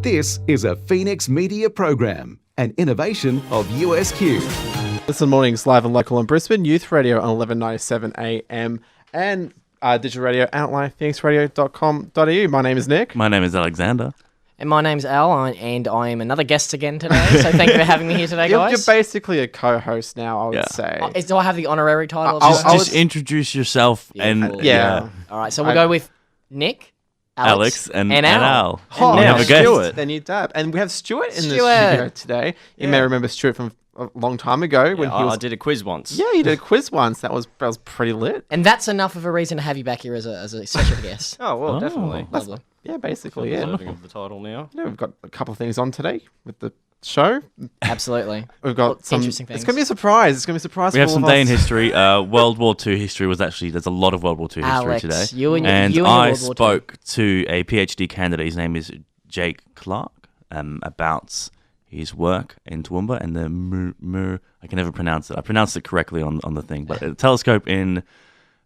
This is a Phoenix Media program, an innovation of USQ. Listen mornings live and local in Brisbane, Youth Radio on 1197 AM and digital radio outline phoenixradio.com.au. My name is Nick. My name is Alexander. And my name's Al, and I am another guest again today, so thank you for having me here today, guys. You're basically a co-host now, I would say. Do I have the honorary title? Just introduce yourself Yeah. All right, so we'll go with Nick, Alex and Al. Al. Oh, we have a guest. Stuart. Then you dab. And we have Stuart in the studio today. You may remember Stuart from a long time ago when he was... I did a quiz once. Yeah, you did a quiz once. That was pretty lit. And that's enough of a reason to have you back here as a special guest. Oh, well, definitely. Lovely. Yeah, basically, yeah. Deserving of the title now. Yeah, we've got a couple of things on today with the show. Absolutely. We've got some interesting things. It's going to be a surprise. It's going to be a surprise We for have all some of day in us. history. World War II history was actually, there's a lot of World War II history Alex, today. you and and your I World War II. spoke to a PhD candidate. His name is Jake Clark, about his work in Toowoomba and the I can never pronounce it. I pronounced it correctly on the thing, but a telescope in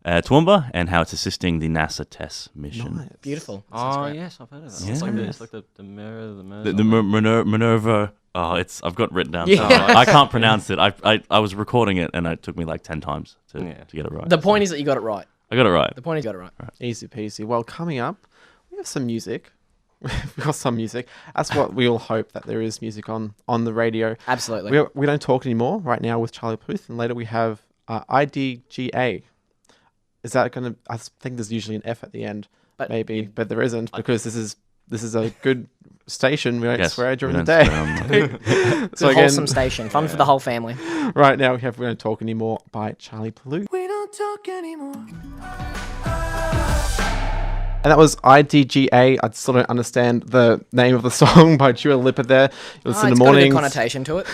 Toowoomba and how it's assisting the NASA TESS mission. Nice. Beautiful. Oh, yes, I've heard of that. Yeah. It's like the mirror, The Minerva. Oh, I've got it written down. Yeah. somewhere. I can't pronounce it. I was recording it and it took me like 10 times to get it right. The point is that you got it right. I got it right. The point is you got it right. Easy peasy. Well, coming up, we have some music. We've got some music. That's what we all hope, that there is music on the radio. Absolutely. We don't talk anymore right now with Charlie Puth, and later we have IDGA. Is that going to... I think there's usually an F at the end, But but there isn't, because this is a good station. We don't Yes, swear during we the don't day. swear It's a wholesome station. Fun for the whole family. Right now we have We Don't Talk Anymore by Charlie Puth. We don't talk anymore. And that was IDGA. I still don't understand the name of the song by Dua Lipa there. You listen to It's got a mornings. good connotation to it.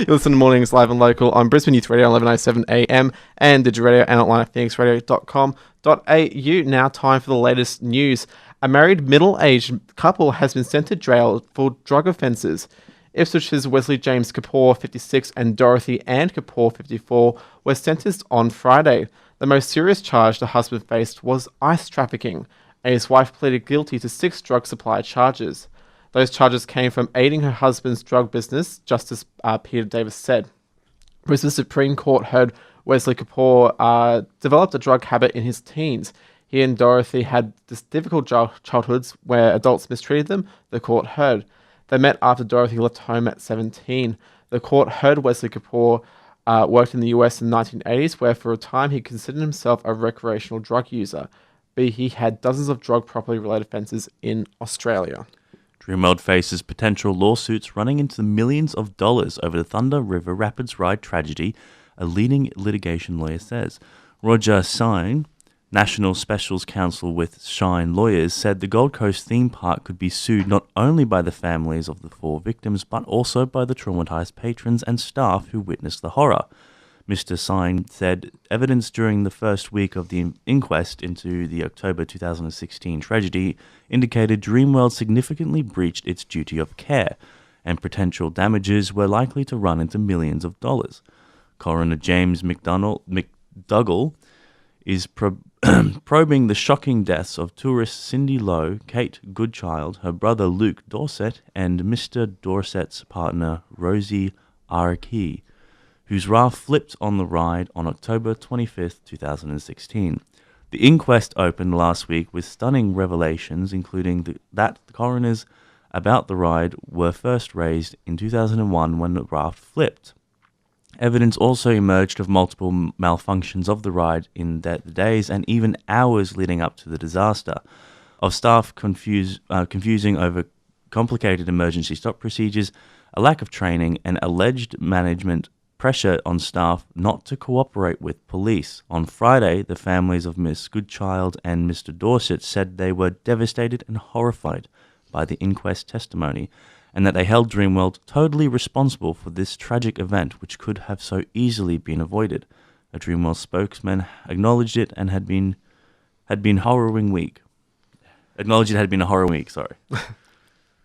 You listen to mornings live and local on Brisbane Youth Radio 1107 AM and digital radio and online at phoenixradio.com.au. Now time for the latest news. A married middle-aged couple has been sent to jail for drug offences. Ipswich's Wesley James Kapoor, 56, and Dorothy Ann Kapoor, 54, were sentenced on Friday. The most serious charge the husband faced was ice trafficking, and his wife pleaded guilty to 6 drug supply charges. Those charges came from aiding her husband's drug business, Justice Peter Davis said. Brisbane Supreme Court heard Wesley Kapoor developed a drug habit in his teens. He and Dorothy had this difficult childhoods where adults mistreated them, the court heard. They met after Dorothy left home at 17. The court heard Wesley Kapoor worked in the US in the 1980s, where for a time he considered himself a recreational drug user, but he had dozens of drug property-related offences in Australia. Dreamworld faces potential lawsuits running into the millions of dollars over the Thunder River Rapids ride tragedy, a leading litigation lawyer says. Roger Syme, National Specials Counsel with Shine Lawyers, said the Gold Coast theme park could be sued not only by the families of the 4 victims, but also by the traumatised patrons and staff who witnessed the horror. Mr. Syme said evidence during the first week of the inquest into the October 2016 tragedy indicated Dreamworld significantly breached its duty of care, and potential damages were likely to run into millions of dollars. Coroner James McDougall is probing the shocking deaths of tourist Cindy Lowe, Kate Goodchild, her brother Luke Dorset, and Mr. Dorset's partner Rosie Araki, whose raft flipped on the ride on October 25th, 2016. The inquest opened last week with stunning revelations, including that the coroners about the ride were first raised in 2001 when the raft flipped. Evidence also emerged of multiple malfunctions of the ride in the days and even hours leading up to the disaster, of staff confusing over complicated emergency stop procedures, a lack of training, and alleged management pressure on staff not to cooperate with police. On Friday, the families of Miss Goodchild and Mr. Dorset said they were devastated and horrified by the inquest testimony, and that they held Dreamworld totally responsible for this tragic event, which could have so easily been avoided. A Dreamworld spokesman acknowledged it and had been a harrowing week. Sorry.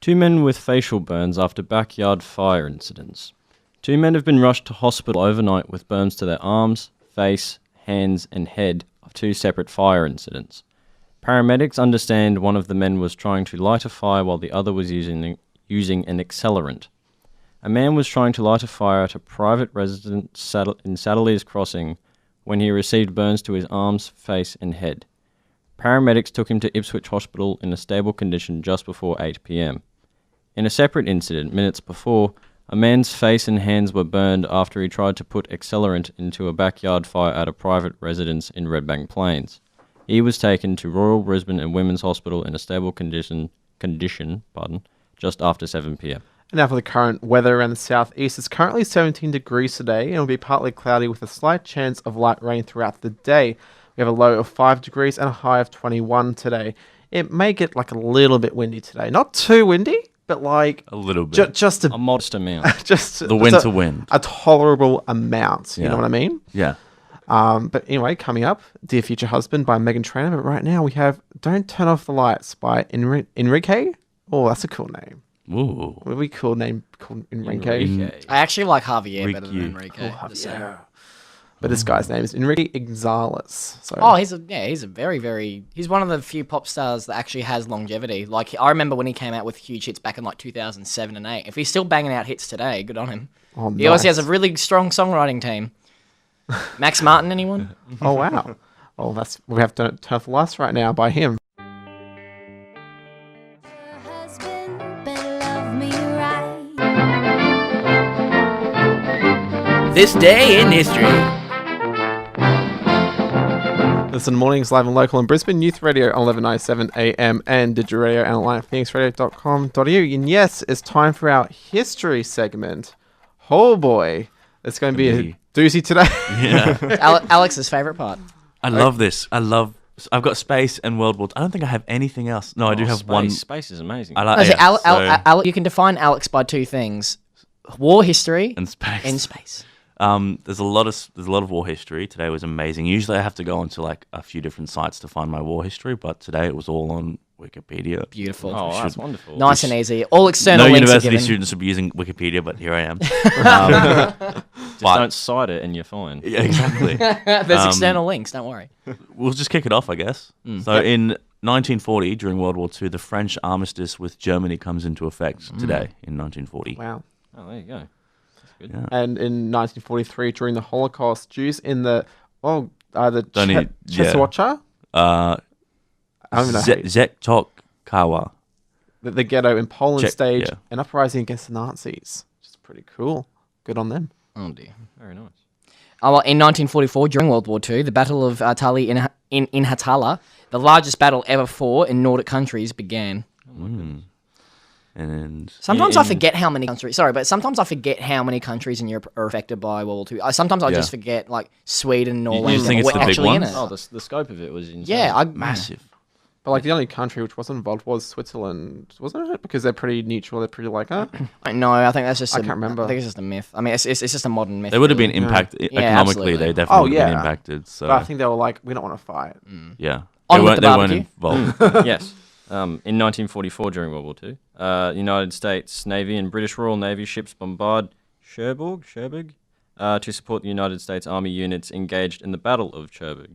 2 men with facial burns after backyard fire incidents. 2 men have been rushed to hospital overnight with burns to their arms, face, hands, and head of 2 separate fire incidents. Paramedics understand one of the men was trying to light a fire while the other was using an accelerant. A man was trying to light a fire at a private residence in Saddleys Crossing when he received burns to his arms, face and head. Paramedics took him to Ipswich Hospital in a stable condition just before 8 p.m. In a separate incident, minutes before, a man's face and hands were burned after he tried to put accelerant into a backyard fire at a private residence in Redbank Plains. He was taken to Royal Brisbane and Women's Hospital in a stable condition, just after 7 p.m. And now for the current weather around the southeast. It's currently 17 degrees today, and it'll be partly cloudy with a slight chance of light rain throughout the day. We have a low of 5 degrees and a high of 21 today. It may get like a little bit windy today. Not too windy, but like A little bit. just A modest amount. just The winter wind. a tolerable amount. You Yeah. know what I mean? Yeah. But anyway, coming up, Dear Future Husband by Megan Trainor. But right now we have Don't Turn Off the Lights by Enrique. Oh, that's a cool name. Ooh. What would we call name called Enrique? Enrique. I actually like Javier better than Enrique. Enrique. Just saying. But this guy's name is Enrique Gonzalez. So Oh, he's a very he's one of the few pop stars that actually has longevity. Like I remember when he came out with huge hits back in like 2007 and 8. If he's still banging out hits today, good on him. Oh, He also has a nice. really strong songwriting team. Max Martin, anyone? Oh wow. Well, we have Don't Turn Off the Lights right now by him. Husband, better love me right. This day in history. Listen to Mornings live and local in Brisbane, Youth Radio on 1197 AM and Digital Radio and online at phoenixradio.com.au. And yes, it's time for our history segment. Oh boy, it's going to be a doozy today. Yeah. Alex's favorite part. I love this. I've got space and World War II. I don't think I have anything else. No, I do have space. one. Space is amazing. I like No, see, so- you can define Alex by two things: war history and space. and space. There's a lot of war history. Today was amazing. Usually I have to go onto like a few different sites to find my war history, but today it was all on Wikipedia. Beautiful. Oh, that's should- wonderful. Nice and easy. All external No links are university given. students would be using Wikipedia, but here I am. Just but- don't cite it and you're fine. Yeah, exactly. There's external links. Don't worry. We'll just kick it off, I guess. So in 1940, during World War II, the French armistice with Germany comes into effect today in 1940. Wow. Oh, there you go. That's good. Yeah. And in 1943, during the Holocaust, Jews in the Don't need- yeah. Cheswocha, Uh, I don't even know how you- Zetokkawa. the ghetto in Poland Czech, staged yeah. an uprising against the Nazis, which is pretty cool. Good on them. Oh dear. Very nice. Oh, well, in 1944, during World War II, the Battle of Tali in Hatala, the largest battle ever fought in Nordic countries, began. And Sometimes I forget how many countries. Sorry, but sometimes I forget how many countries in Europe are affected by World War II. Sometimes I Yeah. just forget like Sweden, Norway, just think were it's the big actually in ones? it. Oh, the scope of it was insane. Yeah, massive. But like the only country which wasn't involved was Switzerland, wasn't it? Because they're pretty neutral. They're pretty like, No, I think that's just. I can't remember. I think it's just a myth. I mean, it's just a modern myth. They would have been really. impacted Yeah, economically. absolutely. They definitely Oh, would have been yeah. impacted. So but I think they were like, we don't want to fight. yeah, On with they the weren't involved. Yes. In 1944, during World War II, United States Navy and British Royal Navy ships bombard Cherbourg to support the United States Army units engaged in the Battle of Cherbourg.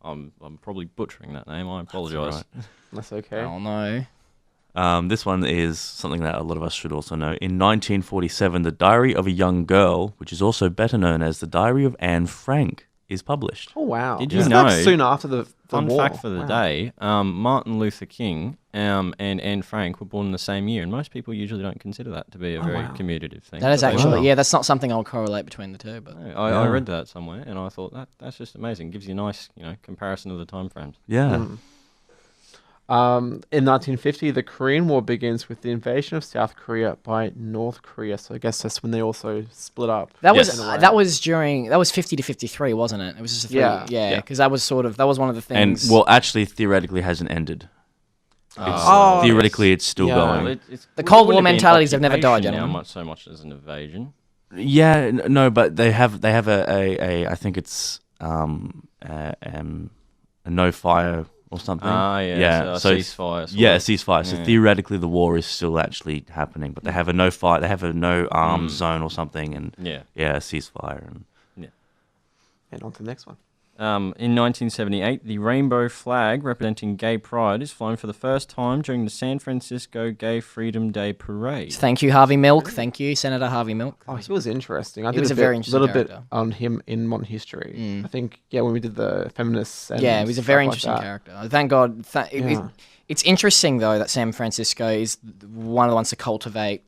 I'm probably butchering that name. I apologise. That's okay. Oh no. This one is something that a lot of us should also know. In 1947, The Diary of a Young Girl, which is also better known as The Diary of Anne Frank, is published. Oh wow! Did you It's know- like soon after the Fun war. fact for the Wow. day: Martin Luther King and Anne Frank were born in the same year, and most people usually don't consider that to be a very wow. commutative thing. That is but they actually, are. yeah, that's not something I'll correlate between the two, but I read that somewhere, and I thought that's just amazing. Gives you a nice, comparison of the time frames. Yeah. In 1950, the Korean War begins with the invasion of South Korea by North Korea. So I guess that's when they also split up. that Yes. was that was 50 to 53, wasn't it? It was just a three, Yeah. yeah, Yeah. because that was one of the And things. well, actually, theoretically, hasn't ended. Oh, Theoretically, it's still Yeah. going. The Cold War wouldn't be an mentalities have never died, occupation now, gentlemen. much so much as an invasion. Yeah, no, but they have a I think it's a no fire or something. Yeah, so a it's- ceasefire. Yeah, a ceasefire. So Yeah. theoretically, the war is still actually happening, but they have a no fire. They have a no arms zone or something, and Yeah. a ceasefire. And And on to the next one. In 1978, the rainbow flag representing gay pride is flown for the first time during the San Francisco Gay Freedom Day Parade. Thank you, Harvey Milk. Thank you, Senator Harvey Milk. Oh, he was interesting. I He did was a a very bit, interesting little bit character. on him in modern history. I think, when we did the feminists. And Yeah, he was a very stuff like interesting that. character. Thank God. It's interesting, though, that San Francisco is one of the ones to cultivate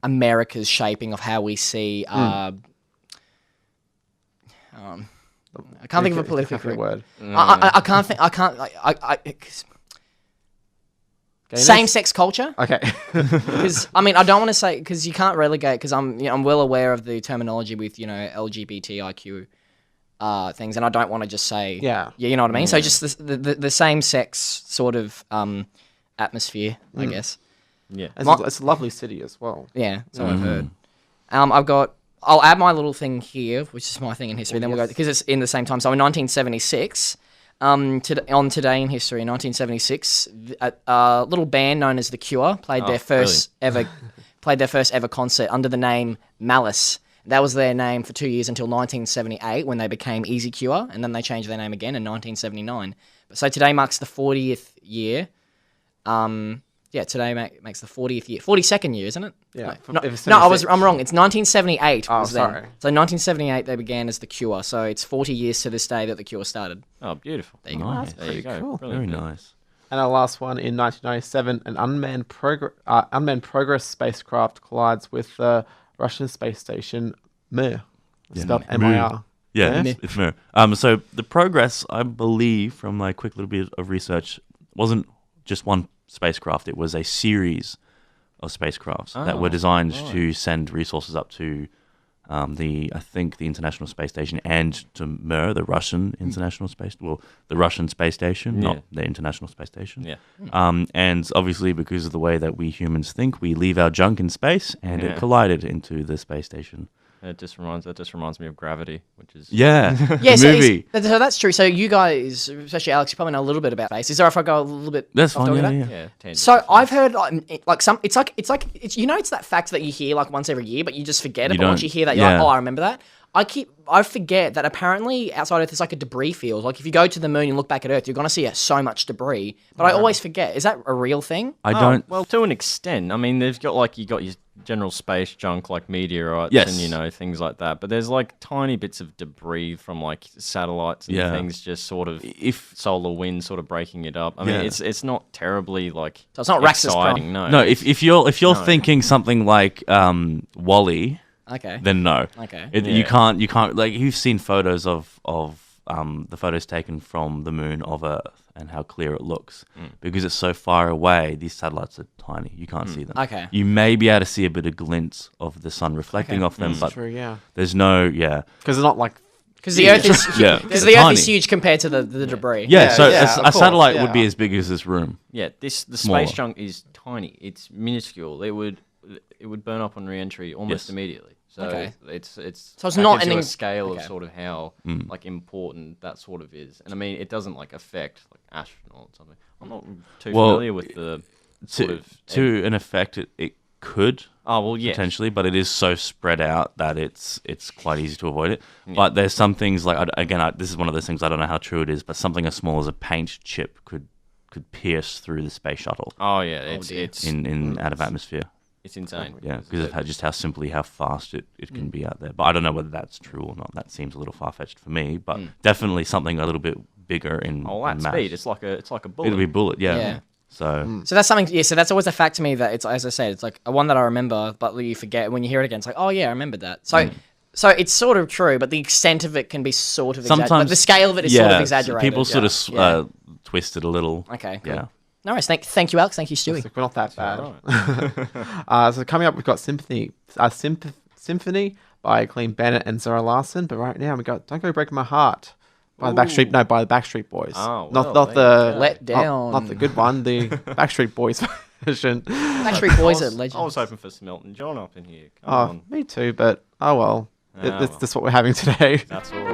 America's shaping of how we see... I can't think of a politically correct word. I can't think. I can't. Same-sex culture. Okay. Because I mean, I don't want to say because you can't relegate. Because I'm well aware of the terminology with LGBTIQ things, and I don't want to just say you know what I mean. So just the same-sex sort of atmosphere, I guess. Yeah. It's a lovely city as well. Yeah, so I've heard. I'll add my little thing here, which is my thing in history. Then we'll go because it's in the same time. So in 1976, on Today in History, in 1976, a little band known as The Cure played their first ever concert under the name Malice. That was their name for 2 years until 1978 when they became Easy Cure, and then they changed their name again in 1979. So today marks the 40th year. Today makes the 40th year, 42nd year, isn't it? Yeah. No, It was I'm 76. wrong. It's 1978. Oh, was then. sorry. So 1978 they began as The Cure. So it's 40 years to this day that The Cure started. Oh, beautiful. There you go. Nice. There you go. cool. Brilliant. Very nice. And our last one in 1997, an unmanned Progress spacecraft collides with the Russian space station Mir. Spelled M-I-R. Yeah, Yeah. it's Mir. So the Progress, I believe, from my quick little bit of research, wasn't just one spacecraft. It was a series of spacecrafts that were designed to send resources up to the International Space Station and to Mir, the Russian International Space, the Russian Space Station, not the International Space Station. Yeah. And obviously, because of the way that we humans think, we leave our junk in space, and it collided into the space station. That just reminds me of Gravity, which is Yeah, Yeah, the movie. so that's true. So you guys, especially Alex, you probably know a little bit about space. Is there if I go a little bit? That's off fine. topic Yeah, with that? yeah. tangent. So I've heard it's it's that fact that you hear like once every year, but you just forget it. You But once don't- you hear that, you're yeah. like, oh, I remember that. I forget that apparently outside Earth there's like a debris field. Like if you go to the moon and look back at Earth, you're gonna see so much debris. But I always forget. Is that a real thing? I don't. Well, to an extent. I mean, they've got you got your general space junk like meteorites Yes. and things like that. But there's like tiny bits of debris from like satellites and Yeah. things just sort of If solar wind sort of breaking it up. I mean, Yeah. it's not terribly like So it's not Raxus exciting. Prime. No, no, if you're thinking something like Wall-E, Okay. then no. Okay. You can't like you've seen photos of the photos taken from the moon of Earth and how clear it looks because it's so far away. These satellites are tiny; you can't see them. Okay. You may be able to see a bit of glint of the sun reflecting off them, but True, yeah. there's no Because it's not like... Because the Earth is Yeah. because They're the Earth tiny. is huge compared to the debris. Yeah, so yeah, a of course, satellite would yeah. be as big as this room. Yeah, the Smaller. space junk is tiny. It's minuscule. It would burn up on re-entry almost Yes. immediately. So Okay. it's So it's that not gives an you a in- scale okay. of sort of how like important that sort of is. And I mean, it doesn't like affect like astronauts or something. I'm not too Well, familiar with the sort of To an effect, it could Oh well, yeah. potentially, but it is so spread out that it's quite easy to avoid it. But there's some things like this is one of those things I don't know how true it is, but something as small as a paint chip could pierce through the space shuttle Oh yeah, it's dear. in out of atmosphere. it's insane. Yeah, because of just how fast it can be out there. But I don't know whether that's true or not. That seems a little far fetched for me, but definitely something a little bit bigger in Oh, that in mass. speed! It's like a bullet. It'll be bullet, yeah. Yeah. So So that's something. Yeah. So that's always a fact to me that it's as I said, it's like a one that I remember, but you forget when you hear it again. It's like, oh yeah, I remembered that. So. So it's sort of true, but the extent of it can be sort of exaggerated. sometimes The scale of it is sort of exaggerated. People sort of Yeah. twist it a little. Okay, cool. Yeah. No worries. Thank you, Alex. Thank you, Stewie. We're not that bad. So coming up, we've got Symphony by Clean Bennett and Zara Larson. But right now, we got Don't Go Breaking My Heart by the Backstreet Boys. Oh, not well, the there Let down. not the good one, the Backstreet Boys version. Backstreet Boys are I legends. was hoping for some Elton John up in here. Come Oh, on, me too. But oh well, Ah, that's well. just what we're having today. that's all. We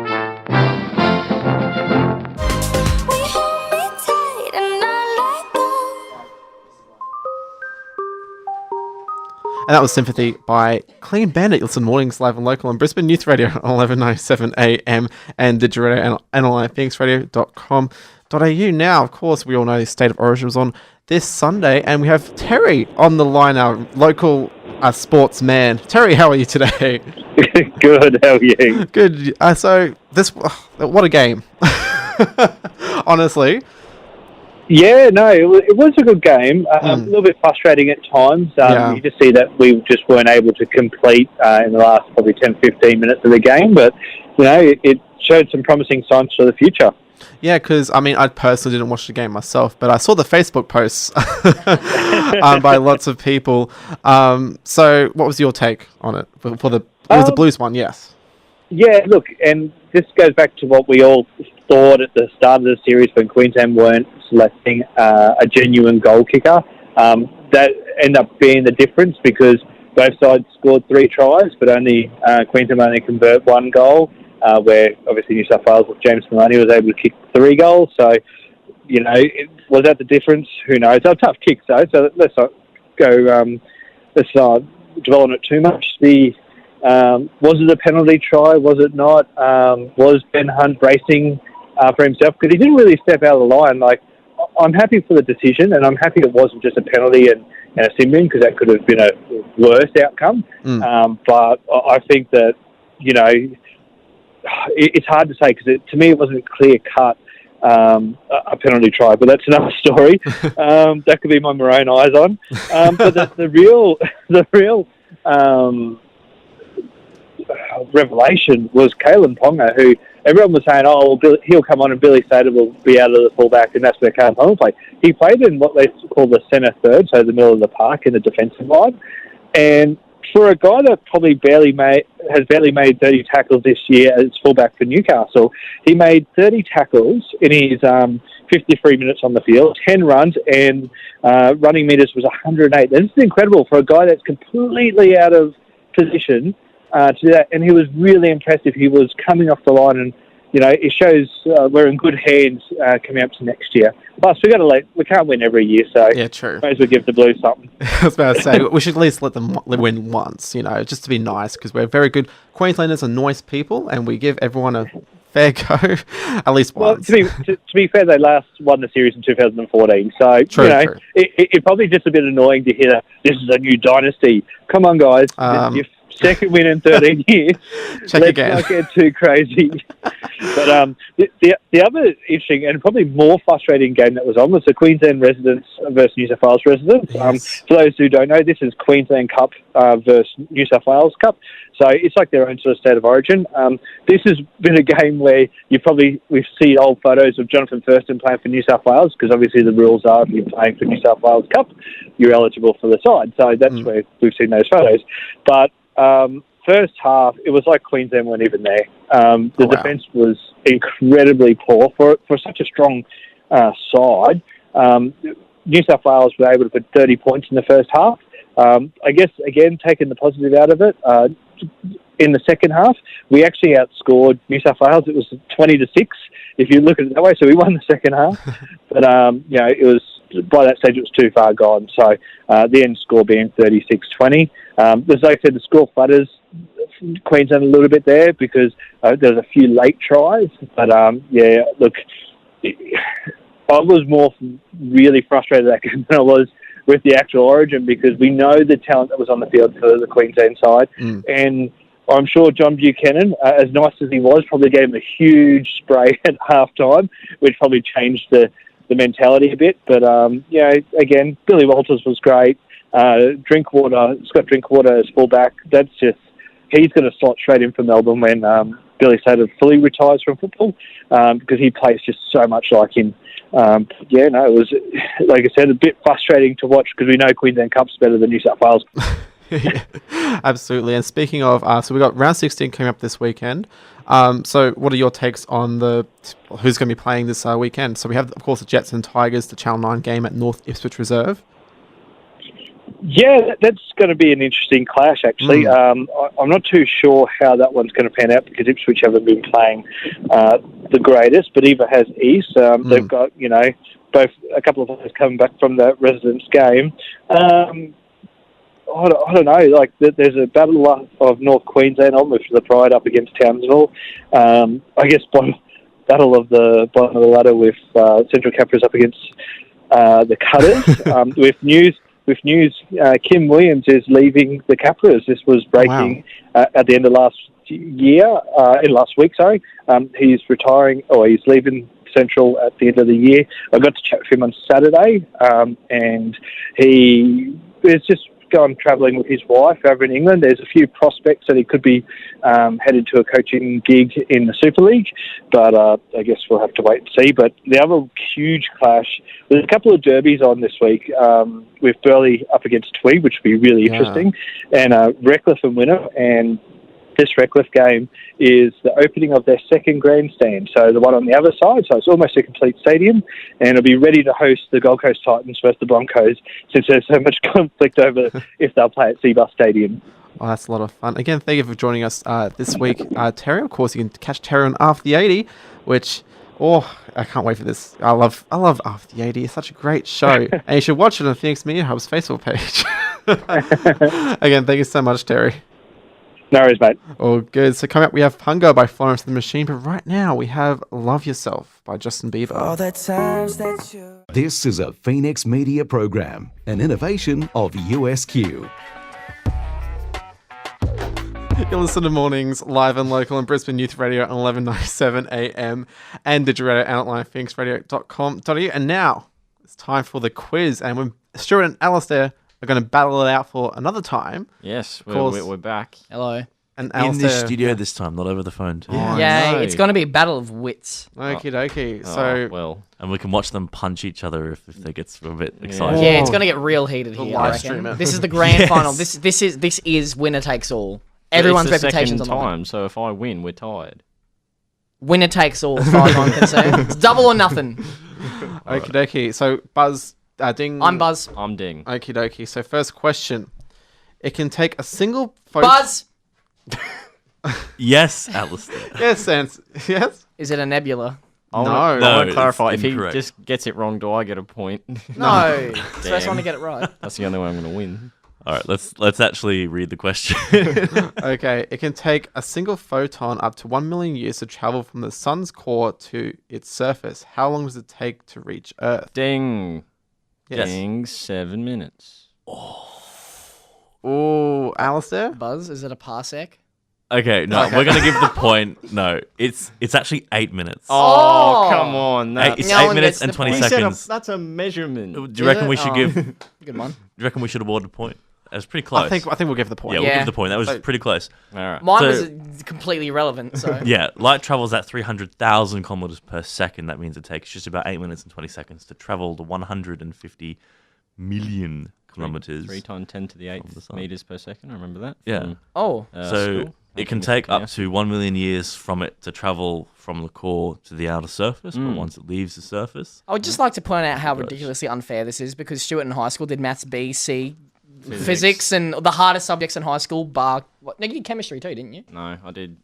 hold me tight and I let go. And that was Sympathy by Clean Bandit. Listen mornings live and local on Brisbane Youth Radio on 11:97 a.m. and Digital Radio and online at phoenixradio.com.au. Now, of course, we all know the State of Origin was on this Sunday, and we have Terry on the line, our local sportsman. Terry, how are you today? Good, how are you? Good. So this, what a game! Honestly. Yeah, no, it was a good game. A little bit frustrating at times. You just see that we just weren't able to complete in the last probably 10, 15 minutes of the game, but, you know, it showed some promising signs for the future. Yeah, because, I mean, I personally didn't watch the game myself, but I saw the Facebook posts by lots of people. So what was your take on it? It was the Blues one, yes. Yeah, look, and this goes back to what we all thought at the start of the series when Queensland weren't selecting a genuine goal kicker. That ended up being the difference because both sides scored 3 tries, but only Queensland only convert 1 goal, where obviously New South Wales with James Maloney was able to kick 3 goals. So, you know, was that the difference? Who knows? They're tough kicks though, so let's not go. Let's not dwell on it too much. Was it a penalty try? Was it not? Was Ben Hunt racing for himself? Because he didn't really step out of the line. Like, I'm happy for the decision, and I'm happy it wasn't just a penalty and a sin bin, because that could have been a worse outcome. But I think that, you know, it's hard to say because to me it wasn't clear cut a penalty try, but that's another story. That could be my maroon eyes on. But the real revelation was Kalen Ponga, who everyone was saying, oh, well, he'll come on and Billy Sader will be out of the fullback, and that's where Kalen Ponga played. He played in what they call the centre third, so the middle of the park in the defensive line. And for a guy that probably has barely made 30 tackles this year as fullback for Newcastle, he made 30 tackles in his 53 minutes on the field, 10 runs, and running metres was 108. This is incredible for a guy that's completely out of position to do that, and he was really impressive. He was coming off the line, and you know, it shows we're in good hands coming up to next year. Plus, we can't win every year, so yeah, true. May as well give the Blues something. I was about to say we should at least let them win once, you know, just to be nice, because we're very good. Queenslanders are nice people, and we give everyone a fair go at least once. Well, to be fair, they last won the series in 2014, so true, you know, true. It's probably just a bit annoying to hear this is a new dynasty. Come on, guys. Your second win in 13 years. Let's not get too crazy. But the other interesting and probably more frustrating game that was on was the Queensland residents versus New South Wales residents. Yes. For those who don't know, this is Queensland Cup versus New South Wales Cup. So it's like their own sort of state of origin. This has been a game where we've seen old photos of Jonathan Thurston playing for New South Wales, because obviously the rules are if you're playing for New South Wales Cup, you're eligible for the side. So that's where we've seen those photos. But first half, it was like Queensland weren't even there. The defence was incredibly poor for such a strong side. New South Wales were able to put 30 points in the first half. I guess, again, taking the positive out of it, in the second half, we actually outscored New South Wales. It was 20-6, if you look at it that way. So we won the second half. But, you know, it was, by that stage, it was too far gone. So the end score being 36-20. As I said, the score flutters Queensland a little bit there because there was a few late tries. But, yeah, look, I was more really frustrated at that game than I was with the actual Origin, because we know the talent that was on the field for the Queensland side. And I'm sure John Buchanan, as nice as he was, probably gave him a huge spray at halftime, which probably changed the mentality a bit. But, you know, again, Billy Walters was great. Scott Drinkwater as fullback, that's just, he's going to slot straight in for Melbourne when Billy Sader fully retires from football, because he plays just so much like him. Yeah, no, it was, like I said, a bit frustrating to watch because we know Queensland Cup's better than New South Wales. Yeah, absolutely. And speaking of, so we got round 16 coming up this weekend. So what are your takes on who's going to be playing this weekend? So we have, of course, the Jets and Tigers, the Channel 9 game at North Ipswich Reserve. Yeah, that's going to be an interesting clash, actually. I'm not too sure how that one's going to pan out because Ipswich haven't been playing the greatest, but Eva has East. They've got, you know, both a couple of players coming back from the residents game. I don't know. Like there's a battle of North Queensland on with the Pride up against Townsville. I guess battle of the bottom of the ladder with Central Capras up against the Cutters. With news, Kim Williams is leaving the Capras. This was breaking at the end of last week. Sorry, he's retiring, or he's leaving Central at the end of the year. I got to chat with him on Saturday, and he is just gone travelling with his wife over in England. There's a few prospects that he could be headed to a coaching gig in the Super League, but I guess we'll have to wait and see. But the other huge clash, there's a couple of derbies on this week with Burleigh up against Tweed, which would be really interesting, and Redcliffe and Winner. And this Redcliffe game is the opening of their second grandstand, so the one on the other side, so it's almost a complete stadium, and it'll be ready to host the Gold Coast Titans versus the Broncos, since there's so much conflict over if they'll play at Seabus Stadium. Oh, that's a lot of fun. Again, thank you for joining us this week, Terry. Of course, you can catch Terry on After the 80, which... Oh, I can't wait for this. I love After the 80. It's such a great show. And you should watch it on Phoenix Media Hub's Facebook page. Again, thank you so much, Terry. No worries, mate. All good. So coming up, we have Hunger by Florence and the Machine, but right now we have Love Yourself by Justin Bieber. All the times that you... This is a Phoenix Media program, an innovation of USQ. You'll listen to Mornings live and local on Brisbane Youth Radio on 1197 AM and digital radio outline phoenixradio.com.au. And now it's time for the quiz. And when Stuart and Alistair are going to battle it out for another time. Yes, course. we're back. Hello. And In Alistair, the studio this time, not over the phone. Too. Oh, Yeah, no. it's going to be a battle of wits. Okie dokie. Oh, So, well, And we can watch them punch each other if they get a bit excited. Yeah, it's going to get real heated here. I live reckon. streamer. This is the grand final. This is winner takes all. Everyone's it's the reputation's on second the line. time, so if I win, we're tied. Winner takes all, as far as I'm concerned. It's double or nothing. okie dokie. So, Buzz, Ding. I'm Buzz. I'm Ding. Okie dokie. So, first question. It can take a single photo. Buzz! Yes, Alistair. Yes, Sans. Yes? Is it a nebula? I No. want No, to clarify. it's If he incorrect. just gets it wrong, do I get a point? No. It's the first Damn. one to get it right. That's the only way I'm going to win. All right, let's actually read the question. Okay. It can take a single photon up to 1 million years to travel from the sun's core to its surface. How long does it take to reach Earth? Ding. Yes. Ding, 7 minutes. Ooh, Alistair? Buzz, is it a parsec? Okay, no, we're gonna give the point. No, it's actually 8 minutes. Oh, come on. It's No 8 one minutes gets and the 20 point. seconds. That's a measurement. Do you reckon it? we should Oh. give? Do Good one. you reckon we should award the point? It was pretty close. I think we'll give the point. yeah, we'll Yeah. give the point. That was So- pretty close. All right. Mine So- was completely irrelevant, so... Yeah, light travels at 300,000 kilometers per second. That means it takes just about 8 minutes and 20 seconds to travel the 150 million kilometers. 3 times 10 to the Of the 8th sun. meters per second. I remember that. Yeah. from, Oh. So school. it can Mathematics take and up to 1 million years from it to travel from the core to the outer surface, but once it leaves the surface, I would just like to point out how ridiculously unfair this is, because Stuart in high school did maths B, C, physics, and the hardest subjects in high school, bar... What? No, you did chemistry too, didn't you? No, I did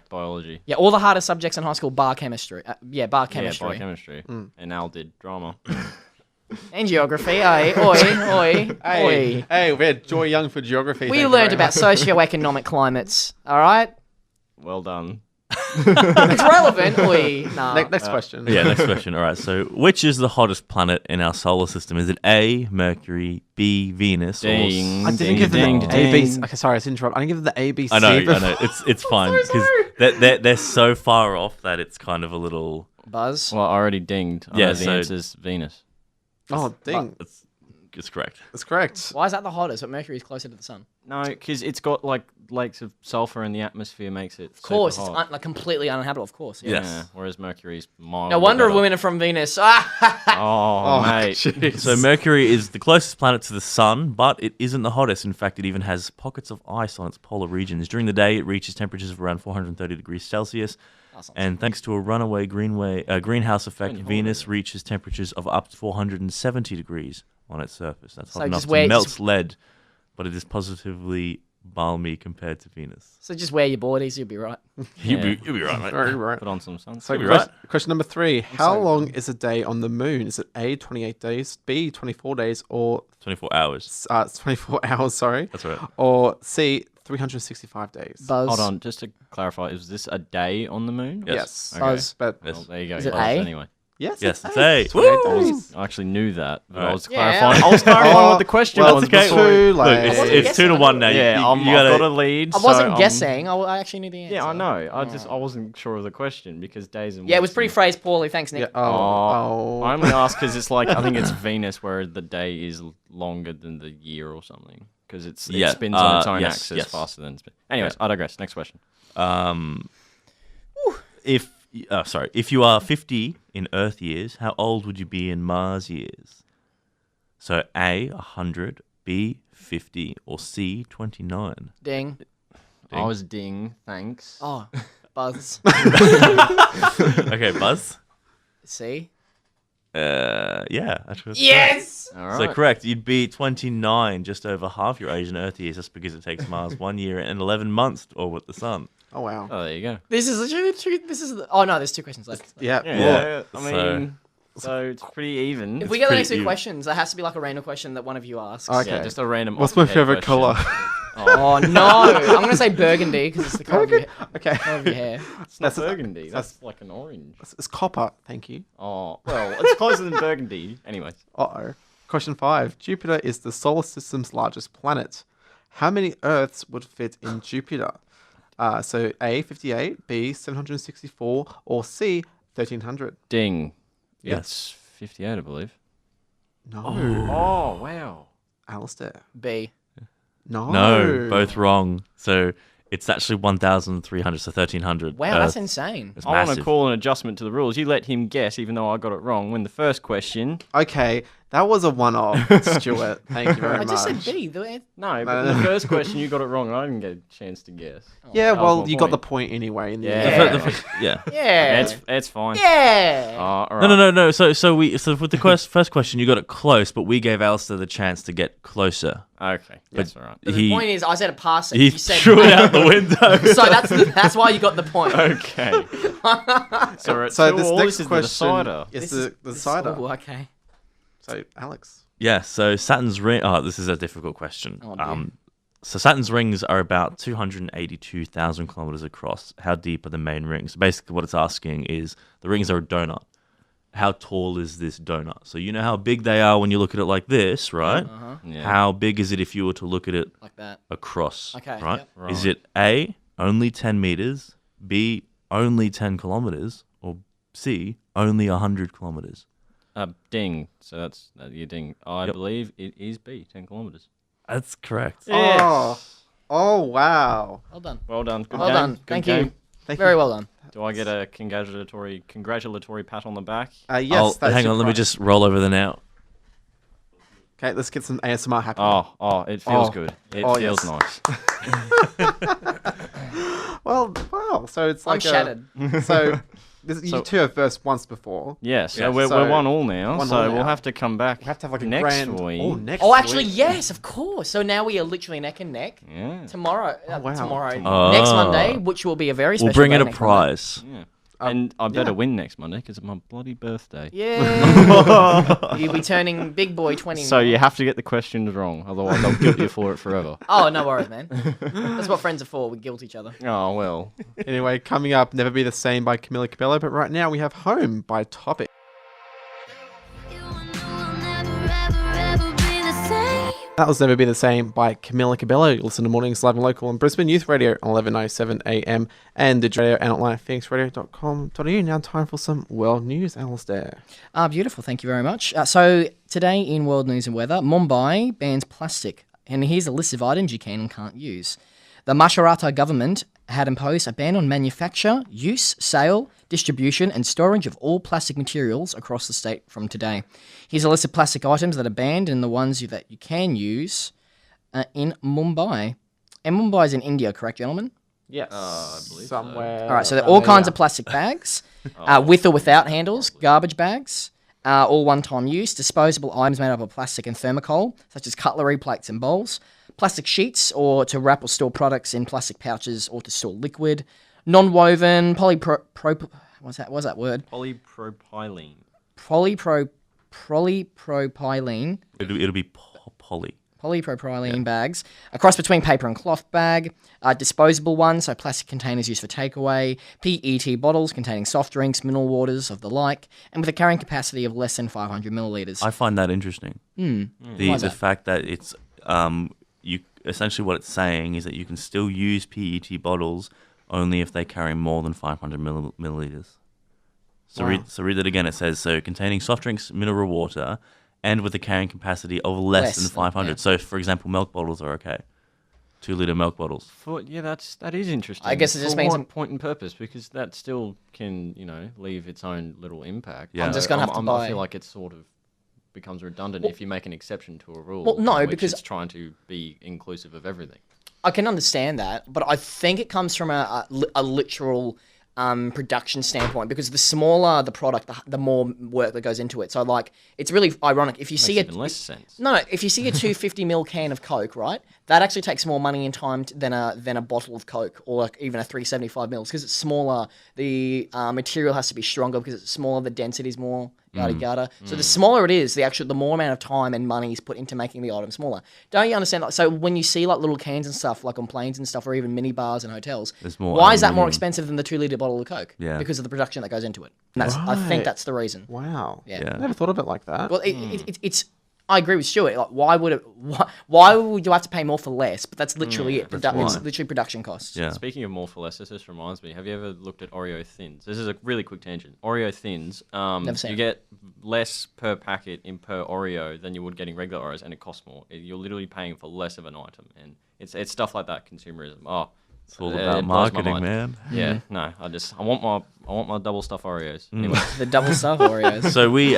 biology. Yeah, all the hardest subjects in high school, bar chemistry. Bar Yeah, chemistry. biochemistry. And Al did drama. And geography, oi, oi. Hey, we had Joy Young for geography. We thank you learned very about much. socioeconomic climates, all right? Well done. It's relevant, oi. Nah. Next question. yeah. Next question. All right. So, which is the hottest planet in our solar system? Is it A, Mercury, B, Venus, Ding. I didn't Ding, give them ding, the A, B. ding. Okay, sorry, it's interrupt. I didn't give them the A, B, C. I know. before. It's fine because they're so far off that it's kind of a little. Buzz. Well, I already dinged. I Yeah, know the so- answer's Venus. Oh, ding. It's correct. That's correct. Why is that the hottest? But Mercury's closer to the sun. No, because it's got like lakes of sulfur in the atmosphere makes it. Of course, it's hot. like completely uninhabitable. Of course. Yeah. Yes. Yeah, whereas Mercury's mild. No wonder women are from Venus. Oh, mate. jeez. So Mercury is the closest planet to the sun, but it isn't the hottest. In fact, it even has pockets of ice on its polar regions. During the day, it reaches temperatures of around 430 degrees Celsius. And thanks to a runaway greenhouse effect, Venus reaches temperatures of up to 470 degrees on its surface. That's So hot enough just to where- melt just- lead, but it is positively balmy compared to Venus? So just wear your boardies, you'll be right. You'll be right, mate. Very right. Put on some sun. So be right. question number 3. How long is a day on the moon? Is it A, 28 days, B, 24 days, or 24 hours. it's 24 hours, sorry, That's right. or C, 365 days? Buzz. Hold on, just to clarify, is this a day on the moon? Yes. Yes. Buzz. But Yes. Well, there you go. Is it Buzz A? Anyway, yes, Yes, it's it's A. 28 Woo! days. I actually knew that, but I Alright. was Yeah. clarifying. I was clarifying what the question well, was. it's okay. before- Too Look, late. it's, wasn't it's 2 to guessing. 1 now. Yeah, you I've gotta, got a lead. I wasn't so, guessing. I actually knew the answer. Yeah, I know. I wasn't sure of the question because days and Yeah, it was weeks pretty and- phrased poorly. Thanks, Nick. Yeah. Oh, I only ask because it's like I think it's Venus where the day is longer than the year or something because it Yeah, spins on its own yes, axis yes. faster than. Anyways, I digress. Next question. If you are 50 in Earth years, how old would you be in Mars years? So A, 100, B, 50, or C, 29. Ding. I was ding. Thanks. Oh, Buzz. Okay, Buzz. See? Yeah, actually. that's Yes. All correct. right. So correct, you'd be 29, just over half your age in Earth years, just because it takes Mars 1 year and 11 months to orbit the Sun. Oh, wow. Oh, there you go. This is literally the truth. This is. Oh no, there's 2 questions left. Yeah. Yeah, I so- mean, so it's pretty even. If we get the pretty next 2 even. questions, there has to be like a random question that one of you asks. Okay. Yeah, just a random. What's my off-the-head favorite question. color? Oh no! I'm gonna say burgundy because it's the color of your, Okay. color of your hair. It's not That's- burgundy. That's like an orange. It's copper. Thank you. Oh, well, it's closer than burgundy. Anyways, Uh-oh. Question 5. Jupiter is the solar system's largest planet. How many Earths would fit in Jupiter? So A, 58, B, 764, or C, 1300? ding. Yes. It's 58, I believe. No. Oh, wow. Alistair. B. No. No, both wrong. So it's actually 1,300, so 1,300. Wow, that's insane. It's I want to massive. call an adjustment to the rules. You let him guess, even though I got it wrong. When the first question. Okay, that was a one-off, Stuart. Thank you very I much. just said B. No, but the first question you got it wrong, and I didn't get a chance to guess. Yeah, That was well, my you got the point. point anyway. In the Yeah. end. Yeah. Yeah. It's fine. Yeah. All right. No. So with the first question, you got it close, but we gave Alistair the chance to get closer. Okay, that's all right. But He the point is, I said a pass it. he You said threw it out the window. So that's why you got the point. Okay. So, we're at So 2 this all. next This is question the decider. is the decider. Oh, okay. So, Alex. Yeah, so Saturn's ring. Oh, this is a difficult question. Oh, dear. So Saturn's rings are about 282,000 kilometers across. How deep are the main rings? Basically, what it's asking is the rings are a donut. How tall is this donut? So you know how big they are when you look at it like this, right? Yeah. How big is it if you were to look at it Like that. across? Okay, right? yep. Is it A, only 10 meters, B, only 10 kilometers, or C, only 100 kilometers? Ding. So that's your ding. I Yep. believe it is B, 10 kilometers. That's correct. Oh, wow. Well done. Well done. Good Well game. done. Good Thank game. you. Thank Very you. well done. Do I get a congratulatory pat on the back? Yes. that's hang your on, let me prize. just roll over the now. Okay, let's get some ASMR happening. It feels Oh. good. It Oh, feels yes. nice. Well, wow. So it's I'm like shattered. So you So- two have versed once before. Yeah, so Yeah, we're so 1-1 now, 1-1 so we'll now. have to come back. We have to have like a next grand. week. Oh, next Oh, actually, week. yes, of course. So now we are literally neck and neck. Yeah. Tomorrow, wow. tomorrow, Oh. next Monday, which will be a very special. We'll bring day in a next Monday. prize. Yeah. And I better yeah. win next Monday because it's my bloody birthday. Yeah. You'll be turning big boy 20. So now. you have to get the questions wrong, otherwise they'll guilt you for it forever. Oh, no worries, man. That's what friends are for. We guilt each other. Oh, well. Anyway, coming up, Never Be the Same by Camila Cabello. But right now, we have Home by Topic. You and I will never, ever, ever be the same. That was Never Be the Same by Camila Cabello. You listen to Mornings Live and Local on Brisbane Youth Radio on 11:07 a.m. and Digital Radio and online at phoenixradio.com.au. Now time for some world news, Alistair. Beautiful. Thank you very much. So today in World News and Weather, Mumbai bans plastic. And here's a list of items you can and can't use. The Maharashtra government had imposed a ban on manufacture, use, sale, distribution and storage of all plastic materials across the state from today. Here's a list of plastic items that are banned and the ones that you can use in Mumbai. And Mumbai is in India, correct, gentlemen? Yes. I believe somewhere. All right, so there are around all kinds there. of plastic bags, with or without handles, garbage bags, all one-time use, disposable items made up of plastic and thermocol, such as cutlery, plates and bowls, plastic sheets, or to wrap or store products in plastic pouches, or to store liquid. Non-woven what's that word? Polypropylene. Polypropylene. It'll be poly. Polypropylene bags, a cross between paper and cloth bag, disposable ones, so plastic containers used for takeaway, PET bottles containing soft drinks, mineral waters of the like, and with a carrying capacity of less than 500 milliliters. I find that interesting. Why The is that? fact that it's you essentially what it's saying is that you can still use PET bottles only if they carry more than 500 milliliters. So read that again. It says so containing soft drinks, mineral water, and with a carrying capacity of less than 500. yeah. So, for example, milk bottles are okay. 2-liter milk bottles. That is interesting. I guess it just For means- what point and purpose, because that still can leave its own little impact. Yeah. I'm just gonna have to I buy- feel like it sort of becomes redundant if you make an exception to a rule. Well, no, in which because- it's trying to be inclusive of everything. I can understand that, but I think it comes from a literal production standpoint, because the smaller the product, the more work that goes into it. So, like, it's really ironic if you see Makes it. even less sense. No, if you see a 250 ml can of Coke, right? That actually takes more money and time than a bottle of Coke, or like even a 375 mils, because it's smaller. The material has to be stronger because it's smaller. The density is more. Yada yada. So the smaller it is, the more amount of time and money is put into making the item smaller. Don't you understand? Like, so when you see like little cans and stuff, like on planes and stuff, or even mini bars and hotels, There's more why is that more aluminium. expensive than the 2-liter bottle of Coke? Yeah. Because of the production that goes into it. And that's, I think Right. that's the reason. Wow. Yeah. Yeah. I never thought of it like that. Well, it's. I agree with Stuart. Like, why would you have to pay more for less? But that's literally it. that's It's why. literally production costs. Yeah. Speaking of more for less, this just reminds me. Have you ever looked at Oreo Thins? This is a really quick tangent. Oreo Thins, Never seen you it. get less per packet in per Oreo than you would getting regular Oreos, and it costs more. You're literally paying for less of an item, and it's stuff like that. Consumerism. Oh, It's all it about blows my marketing, mind. man. Yeah, no, I want my double stuff Oreos. Anyway, The double stuff Oreos. So we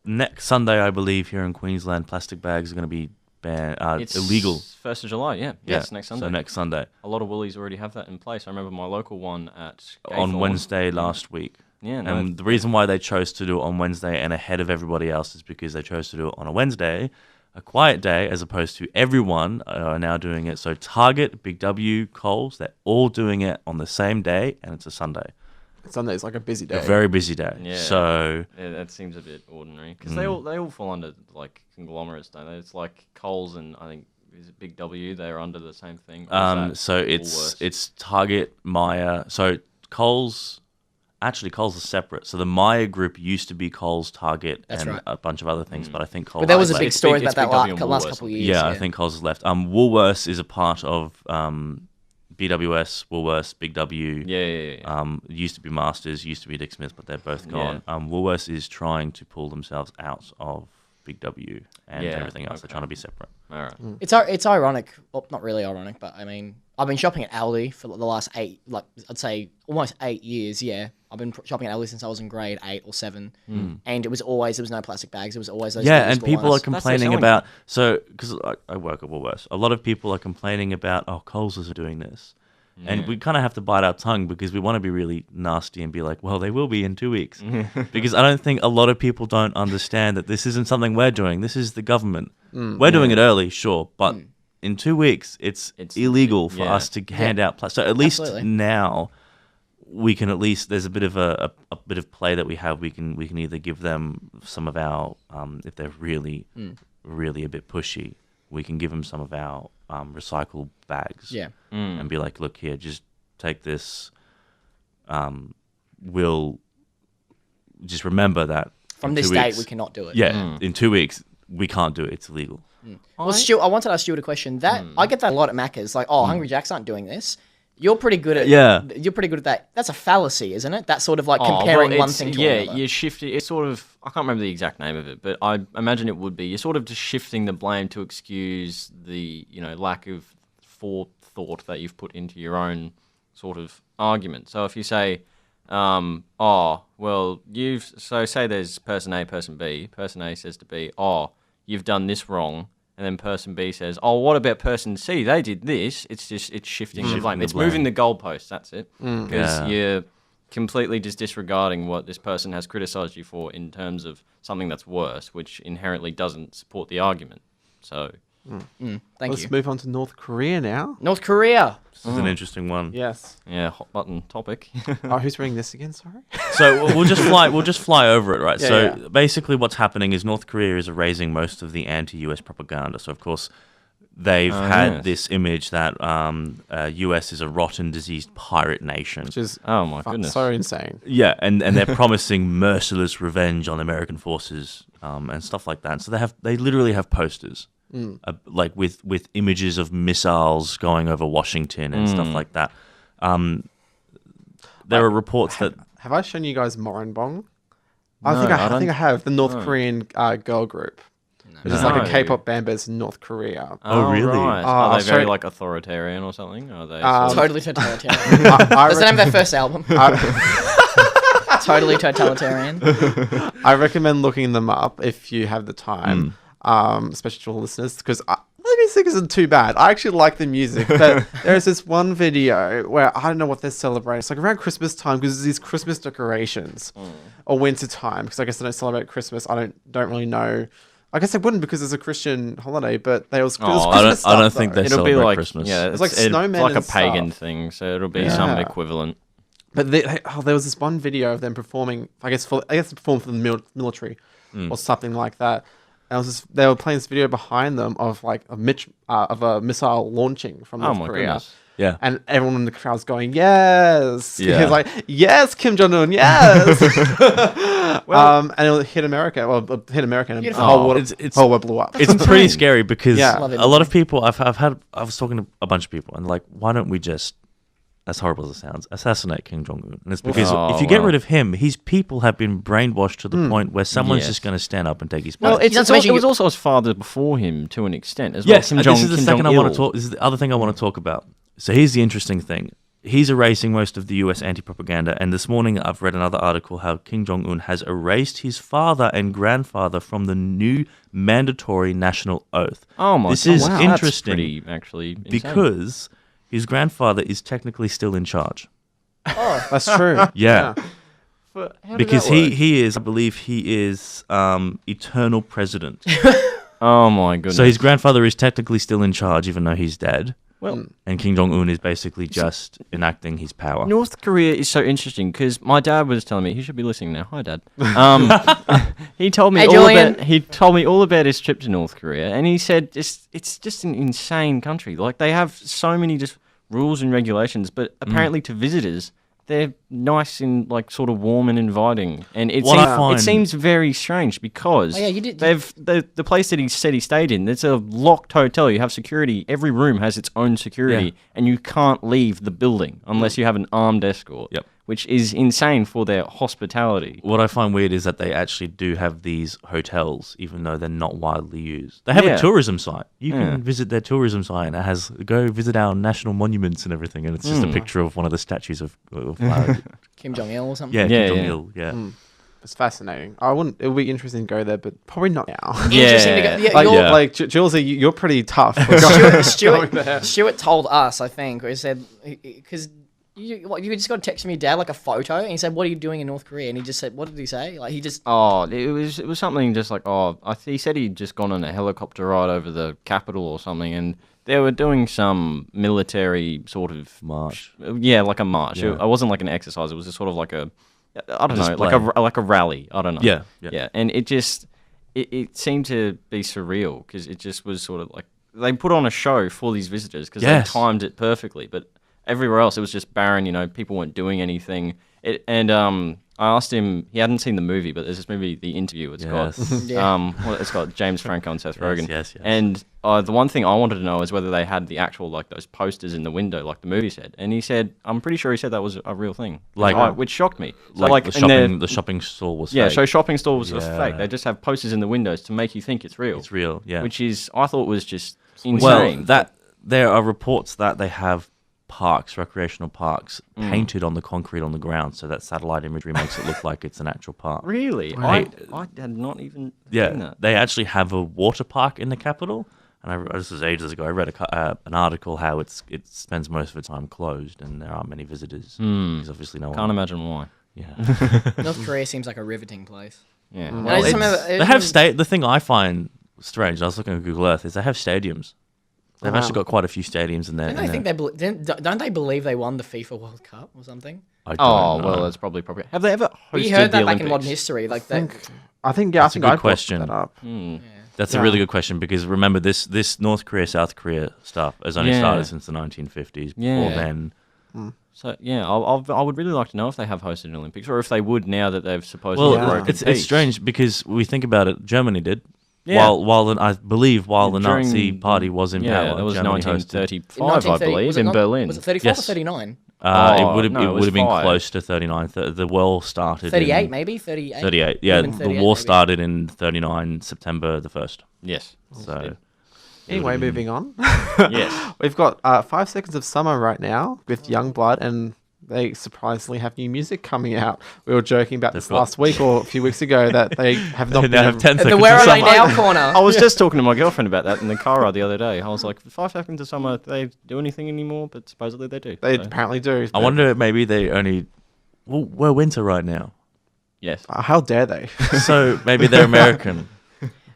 next Sunday, I believe, here in Queensland, plastic bags are going to be it's illegal. 1st of July. Yeah, yes, next Sunday. So next Sunday. A lot of Woolies already have that in place. I remember my local one at On Gaythorne. Wednesday last week. Yeah, no, And the reason why they chose to do it on Wednesday and ahead of everybody else is because they chose to do it on a Wednesday, a quiet day, as opposed to everyone are now doing it. So Target, Big W, Coles, they're all doing it on the same day, and it's a Sunday. Sunday's like a busy day. A very busy day. Yeah. So yeah, that seems a bit ordinary because they all fall under like conglomerates, don't they? It's like Coles and I think is it Big W. They're under the same thing. Or is that so Woolworths? it's Target, Myer. So Coles is separate. So the Myer group used to be Coles, Target, That's and right. a bunch of other things, but I think Coles. But there was is a big left. story It's about that Big W and last Woolworths. couple of years. Yeah, I think Coles is left. Woolworths is a part of BWS, Woolworths, Big W. Yeah. Used to be Masters, used to be Dick Smith, but they're both gone. Woolworths is trying to pull themselves out of Big W and Yeah, everything else. They're okay. trying to be separate. All right. It's ironic. Well, not really ironic, but I mean, I've been shopping at Aldi for the last I'd say almost 8 years. Yeah, I've been shopping at Aldi since I was in grade 8 or 7, and there was no plastic bags. It was always those. Yeah, and reusable people are ones. complaining selling about because I work at Woolworths. A lot of people are complaining about Coles is doing this, and we kind of have to bite our tongue because we want to be really nasty and be like, well, they will be in 2 weeks, because I don't think a lot of people don't understand that this isn't something we're doing. This is the government. We're doing it early, sure, but in 2 weeks, it's illegal for us to hand out plastic. So at least Absolutely. now we can there's a bit of a bit of play that we have. We can either give them some of our if they're really a bit pushy, we can give them some of our recycled bags. Yeah. And be like, look here, just take this. We'll just remember that From in this 2 date, weeks- we cannot do it. Yeah, in 2 weeks we can't do it. It's illegal. Well, Stuart, I wanted to ask Stuart a question. That I get that a lot at Macca's. Like, Hungry Jacks aren't doing this. You're pretty good at. Yeah. You're pretty good at that. That's a fallacy, isn't it? That sort of like Oh, comparing well, one it's- thing to yeah, another. you're shifting. It's sort of I can't remember the exact name of it, but I imagine it would be. You're sort of just shifting the blame to excuse the lack of forethought that you've put into your own sort of argument. So if you say, say there's person A, person B. Person A says to B, you've done this wrong. And then person B says, what about person C? They did this. It's shifting the blame. the It's blame. moving the goalposts. That's it. Because Yeah. you're completely just disregarding what this person has criticized you for in terms of something that's worse, which inherently doesn't support the argument. So Thank Let's you. move on to North Korea now. North Korea. This is an interesting one. Yes. Yeah, hot button topic. Oh, who's reading this again? Sorry. So we'll just fly. We'll just fly over it, right? Yeah, so yeah. basically, what's happening is North Korea is erasing most of the anti-US propaganda. So of course, they've had yes. this image that US is a rotten, diseased pirate nation. Which is Oh my goodness. so insane. Yeah, and they're promising merciless revenge on American forces and stuff like that. So they literally have posters, like with images of missiles going over Washington and stuff like that. There are reports that Have I shown you guys Moranbong? No, I think I I think I don't- have the North no. Korean girl group. Which is like No. a K-pop band, but it's in North Korea. Oh, really? Right. I'll Are they very show- like authoritarian or something? Are they? Totally totalitarian. I That's the name of their first album. Totally totalitarian. I recommend looking them up if you have the time, especially to all listeners, because the music isn't too bad. I actually like the music, but there's this one video where I don't know what they're celebrating. It's like around Christmas time because there's these Christmas decorations, or winter time because I guess they don't celebrate Christmas. I don't really know. I guess they wouldn't because it's a Christian holiday, but they was. Oh, I Christmas don't stuff, think though. they It'll be celebrate like Christmas. Yeah, It's like snowmen like a and pagan stuff. thing, so it'll be some Yeah. equivalent. But there was this one video of them performing. I guess they performed for the military or something like that. And they were playing this video behind them of like a missile launching from Oh North my Korea. goodness. Yeah. And everyone in the crowd's going, yes. Yeah. He's like, yes, Kim Jong Un, yes. And it'll hit America. Well, it'll hit America, and the Beautiful. whole world, It's- whole world blew up. It's pretty scary because Yeah. Love it. a lot of people I was talking to a bunch of people and like, why don't we just, as horrible as it sounds, assassinate Kim Jong Un? And it's because Oh, if you get wow. rid of him, his people have been brainwashed to the point where someone's Yes. just going to stand up and take his place. Well, That's it amazing. was also his father before him to an extent as yes, well. and this is the second I want Jong-il. to talk. This is the other thing I want to talk about. So here's the interesting thing. He's erasing most of the US anti-propaganda, and this morning I've read another article how Kim Jong-un has erased his father and grandfather from the new mandatory national oath. Oh my! This God, is wow. That's interesting pretty, actually, insane. because his grandfather is technically still in charge. That's true. Yeah. But how did Because that work? he is, I believe he is eternal president. Oh my goodness! So his grandfather is technically still in charge even though he's dead. well, And Kim Jong-un is basically just enacting his power. North Korea is so interesting because my dad was telling me he should be listening now. Hi, Dad. He told me Hey, all Julian. about he told me all about his trip to North Korea, and he said it's just an insane country. Like they have so many just rules and regulations, but apparently to visitors they're nice and like sort of warm and inviting. And it What I seems, find- it seems very strange because Oh, yeah, you did- they've the place that he said he stayed in. It's a locked hotel. You have security. Every room has its own security, Yeah. and you can't leave the building unless you have an armed escort. Yep. Which is insane for their hospitality. What I find weird is that they actually do have these hotels, even though they're not widely used. They have Yeah. a tourism site. You Yeah. can visit their tourism site, and it has go visit our national monuments and everything. And it's just a picture of one of the statues of Kim Jong Il or something. yeah, Yeah, Kim yeah. Jong-il. Yeah, It's fascinating. It would be interesting to go there, but probably not now. Interesting to go. Yeah, Like, you're- Yeah. like Jules, you're pretty tough. Stuart told us, I think, he said, because you just got to text from your dad like a photo, and he said, "What are you doing in North Korea?" And he just said, "What did he say?" Like he just, Oh, it was something just like he said he'd just gone on a helicopter ride over the capital or something, and they were doing some military sort of March. Yeah, like a march. Yeah. It wasn't like an exercise. It was just sort of like I don't know, Display. like a rally. I don't know. Yeah, yeah. And it just it seemed to be surreal because it just was sort of like they put on a show for these visitors because Yes. they timed it perfectly, but everywhere else it was just barren. You know, people weren't doing anything. I asked him. He hadn't seen the movie, but there's this movie, The Interview. It's Yes. it's got James Franco and Seth Rogen. yes, yes. And the one thing I wanted to know is whether they had the actual like those posters in the window, like the movie said. And he said, I'm pretty sure he said that was a real thing, which shocked me. So, like the and they're- shopping store was yeah, fake. so shopping stores are Yeah. fake. They just have posters in the windows to make you think it's real. It's real. Yeah. Which is I thought was just insane. Well, that there are reports that they have parks, recreational parks, Mm. painted on the concrete on the ground, so that satellite imagery makes it look like it's an actual park. really, Right. I had not even seen Yeah, that. they actually have a water park in the capital, and this was ages ago. I read an article how it spends most of its time closed, and there aren't many visitors. Because obviously no Can't one. imagine why. Yeah, North Korea seems like a riveting place. Yeah. And I just remember, they have state. The thing I find strange, I was looking at Google Earth, is they have stadiums. They've actually got quite a few stadiums in there. Don't they think don't they believe they won the FIFA World Cup or something? I don't Oh, know. well, that's probably appropriate. Have they ever hosted We heard the that back in Olympics? modern history. Like that. I think That's a I good brought question. that up. That's a really good question because remember this North Korea South Korea stuff has only Yeah. started since the 1950s. Before Yeah. then, So yeah, I would really like to know if they have hosted an Olympics or if they would now that they've supposedly well, broken it's peace. strange because we think about it. Germany did. Yeah. I believe while the During- Nazi Party was in Yeah, power, that was Germany hosted. 1935, I believe, was it in not- Berlin. Was it 34 Yes. or 39? Oh, It would have no, it was been 5. close to 39. The war started 38 in maybe? 38? 38. Yeah, Even the 38 war maybe. started in 39 September the 1st. Yes. So Anyway, moving on. Yes. We've got 5 Seconds of Summer right now with Youngblood, and they surprisingly have new music coming out. We were joking about this got- last week or a few weeks ago that they have not they been now have able- 10 The seconds Where of Are They summer. Now corner. I was just talking to my girlfriend about that in the car ride the other day. I was like, 5 Seconds of Summer, they do anything anymore? But supposedly they do. They so, apparently do. I but, wonder if maybe they only. Well, we're winter right now, yes. how dare they? so maybe they're American.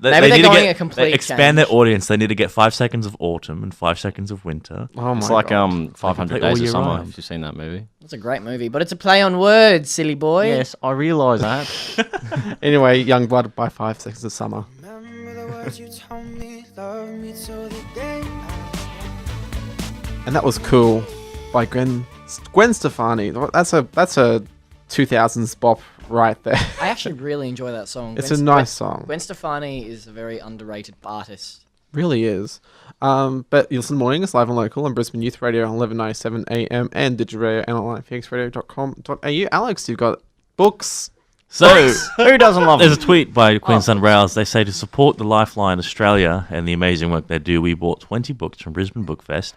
Maybe they're need to going a complete they expand change. their audience. They need to get 5 seconds of autumn and 5 seconds of winter. Oh It's my like God. 500 play all Days of year Summer, round. if you've seen that movie. It's a great movie, but it's a play on words, silly boy. Yes, I realise that. Anyway, Youngblood by 5 Seconds of Summer. Remember the words you told me, love me till the day And that was Cool by Gwen Stefani. That's a 2000s bop right there. I actually really enjoy that song. It's a nice song. Gwen Stefani is a very underrated artist. Really is. But you listen mornings live and local on Brisbane Youth Radio on 1197 AM and Digital Radio and online at phoenixradio.com.au. Alex, you've got books. So Who doesn't love there's a them? tweet by Queensland Rails. They say to support the Lifeline Australia and the amazing work they do, we bought 20 books from Brisbane Book Fest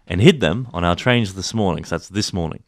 and hid them on our trains this morning. So that's this morning.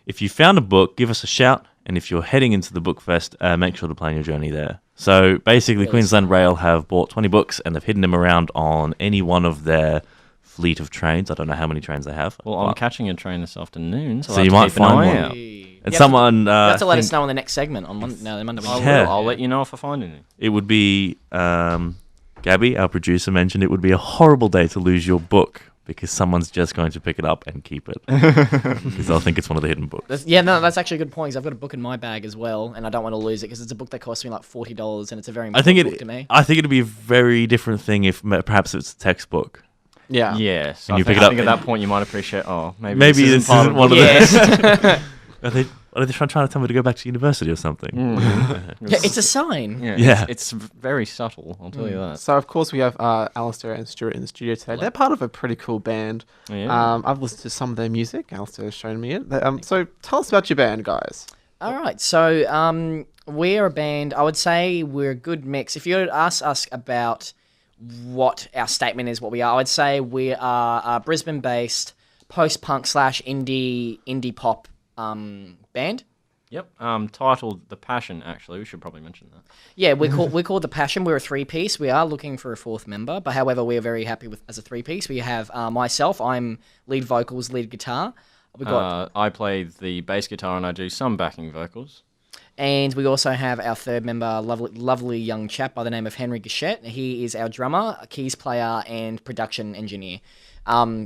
If you found a book, give us a shout. And if you're heading into the book fest, make sure to plan your journey there. So basically, Queensland Rail have bought 20 books and they've hidden them around on any one of their fleet of trains. I don't know how many trains they have. Well, I'm but- catching a train this afternoon, so, So I'll you have to might keep an find eye one. out. And You have to- someone You have to let think us know in the next segment on Monday. No, Monday. I Yeah. will. I'll let you know if I find any. it would be Gabby, our producer, mentioned it would be a horrible day to lose your book because someone's just going to pick it up and keep it because they'll think it's one of the hidden books. Yeah, no, that's actually a good point. 'Cause I've got a book in my bag as well, and I don't want to lose it because it's a book that cost me like $40, and it's a very I important think book to me. I think it'd be a very different thing if perhaps it's a textbook. Yeah. Yes. And I you think, pick it I up think at and- that point you might appreciate, maybe Maybe this this isn't isn't one of Yes. the. Are they trying to tell me to go back to university or something? Yeah, it's a sign. Yeah. It's very subtle, I'll tell you that. So, of course, we have Alistair and Stuart in the studio today. They're part of a pretty cool band. Yeah. I've listened to some of their music. Alistair has shown me it. So, tell us about your band, guys. All right, so we're a band. I would say we're a good mix. If you were to ask us about what our statement is, what we are, I would say we are a Brisbane-based post-punk / indie pop band. Yep. Titled The Passion, actually. We should probably mention that. Yeah, we're called The Passion. We're a three-piece. We are looking for a fourth member, but however, we're very happy with as a three-piece. We have myself. I'm lead vocals, lead guitar. We've got I play the bass guitar and I do some backing vocals. And we also have our third member, lovely young chap by the name of Henry Gachette. He is our drummer, keys player, and production engineer.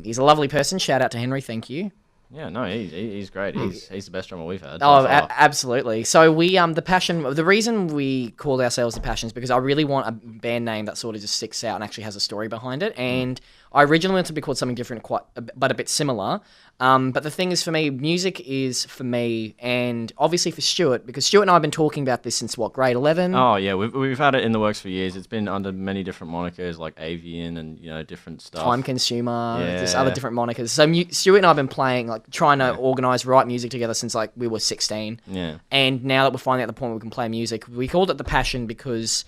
He's a lovely person. Shout out to Henry. Thank you. Yeah, no, he's great. He's the best drummer we've had. Oh, by far. absolutely. So we, the Passion, the reason we called ourselves The Passion is because I really want a band name that sort of just sticks out and actually has a story behind it. And I originally wanted to be called something different, but a bit similar. But the thing is, for me, music is for me, and obviously for Stuart, because Stuart and I have been talking about this since, grade 11? Oh, yeah, we've had it in the works for years. It's been under many different monikers, like Avian and, different stuff. Time Consumer, just Yeah. other different monikers. So Stuart and I have been playing, trying to organise, write music together since, we were 16. Yeah. And now that we're finally at the point where we can play music, we called it The Passion because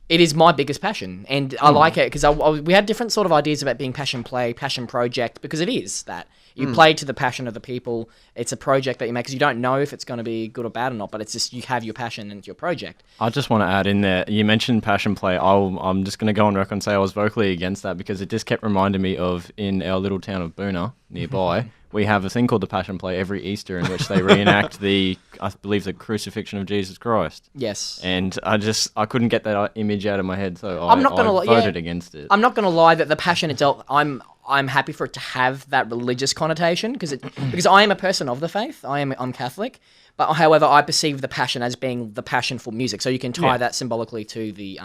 it is my biggest passion. And I like it because we had different sort of ideas about being passion play, passion project, because it is that. You play to the passion of the people. It's a project that you make because you don't know if it's going to be good or bad or not, but it's just you have your passion and it's your project. I just want to add in there, you mentioned passion play. I'm just going to go on record and say I was vocally against that because it just kept reminding me of in our little town of Boona, nearby, we have a thing called the Passion Play every Easter in which they reenact I believe, the crucifixion of Jesus Christ. Yes. And I couldn't get that image out of my head, so I'm not gonna I lie, voted against it. I'm not going to lie that the Passion itself, I'm happy for it to have that religious connotation because I am a person of the faith. I'm Catholic, but however I perceive the Passion as being the passion for music. So you can tie that symbolically to the